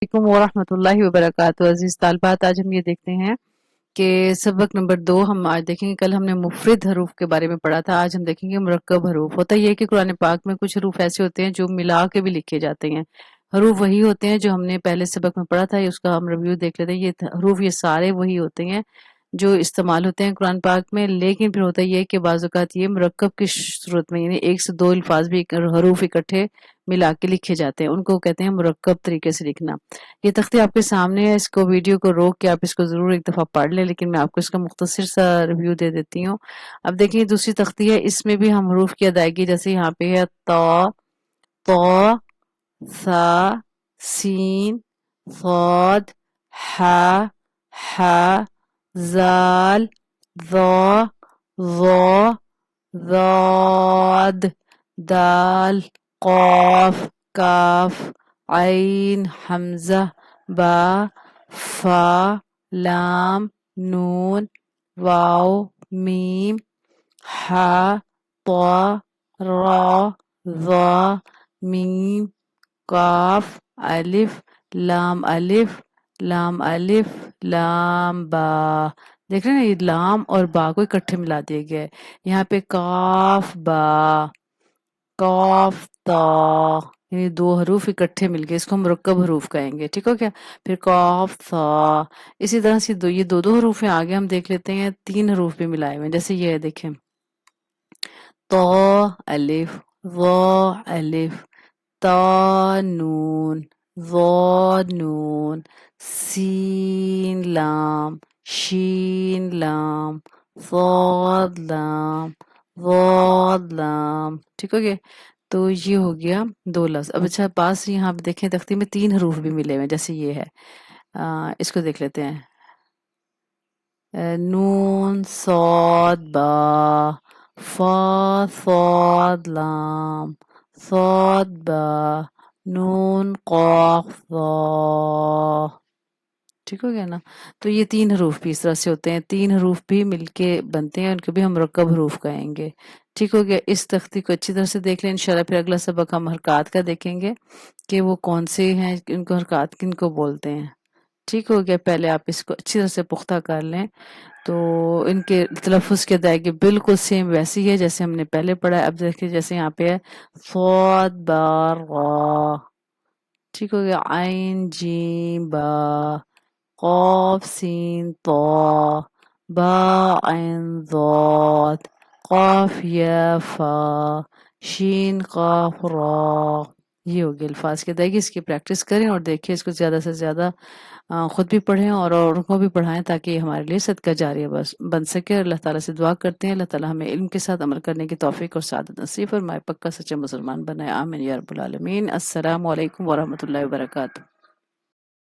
अलैकुम वरहमतुल्लाहि वबरकातुहू। अजीज तालिबात, आज हम ये देखते हैं कि सबक नंबर 2 हम आज देखेंगे। कल हमने मुफरिद हरूफ के बारे में पढ़ा था, आज हम देखेंगे मुरक्कब हरूफ। होता ये है कि कुरान पाक में कुछ हरूफ ऐसे होते हैं जो मिला के भी लिखे जाते हैं। हरूफ वही होते हैं जो हमने पहले सबक में पढ़ा था, उसका हम रिव्यू देख लेते हैं। ये हरूफ ये सारे वही होते हैं जो इस्तेमाल होते हैं कुरान पाक में, लेकिन फिर होता ये है कि बाज़ औक़ात ये मुरक्कब की सूरत में, यानी एक से दो अल्फाज भी हरूफ इकट्ठे मिला के लिखे जाते हैं, उनको कहते हैं मुरक्कब तरीके से लिखना। ये तख्ती आपके सामने है, इसको वीडियो को रोक के आप इसको ज़रूर एक दफ़ा पढ़ लें, लेकिन मैं आपको इसका मुख्तसर सा रिव्यू दे देती हूँ। अब देखिए दूसरी तख्ती है, इसमें भी हम हरूफ की अदायगी, जैसे यहाँ पे है तो, सा, सीन, सौद, हा, ज़ाल, ज़ा, ज़ा, ज़ाद, दाल, क़ाफ, काफ, आइन, हमज़ा, बा, फा, लाम, नून, वाव, मीम, हा, ता, रा, ज़ा, मीम, काफ, अलिफ, लाम अलिफ, लाम बा। देख रहे हैं ना, ये लाम और बा को इकट्ठे मिला दिया गया है। यहाँ पे काफ बा, काफ ता, यानी दो हरूफ इकट्ठे मिल गए, इसको हम मुरक्कब हरूफ कहेंगे। ठीक हो क्या? फिर काफ था, इसी तरह से ये दो दो हरूफ हैं। आगे हम देख लेते हैं, तीन हरूफ भी मिलाए हुए हैं, जैसे ये है, देखें तो अलिफ, वो अलिफ, ता नून, ज़ा नून, सीन लाम, शीन लाम, ज़ाद लाम, ज़ाद लाम। ठीक हो गया? तो ये हो गया दो लफ्ज। अब अच्छा, पास यहाँ पे देखें, तख्ती में तीन हरूफ भी मिले हुए हैं, जैसे ये है। इसको देख लेते हैं। नून सौद बा, फा सौद लाम, सौद बा, नून क़ाफ ज़ा। ठीक हो गया ना? तो ये तीन हरूफ भी इस तरह से होते हैं, तीन हरूफ भी मिलके बनते हैं, उनको भी हम मुरक्कब हरूफ कहेंगे। ठीक हो गया? इस तख्ती को अच्छी तरह से देख लें। इंशाल्लाह फिर अगला सबक हम हरकत का देखेंगे कि वो कौन से हैं, इनको हरकत किनको बोलते हैं। ठीक हो गया? पहले आप इसको अच्छी तरह से पुख्ता कर लें, तो इनके तलफ़ुज़ की अदायगी बिल्कुल सेम वैसी है जैसे हमने पहले पढ़ा है। अब देखिए, जैसे यहाँ पे है सौद बार रा, ठीक हो गया? आइन जीम बा, क़ाफ सीन ता, बा आइन ज़ाद, क़ाफ या फा, शीन क़ाफ रा। ये हो गया अल्फाज की अदायगी। इसकी प्रैक्टिस करें और देखिए, इसको ज़्यादा से ज़्यादा खुद भी पढ़ें और औरों को भी पढ़ाएं, ताकि ये हमारे लिए सदका जारिया बस बन सके। अल्लाह ताला से दुआ करते हैं, अल्लाह ताला हमें इल्म के साथ अमल करने की तौफीक और सादत नसीब फरमाए, पक्का सच्चा मुसलमान बनाए। आमीन या रब्बुल आलमीन। अस्सलामु अलैकुम वरहमतुल्लाहि वबरकातुहू।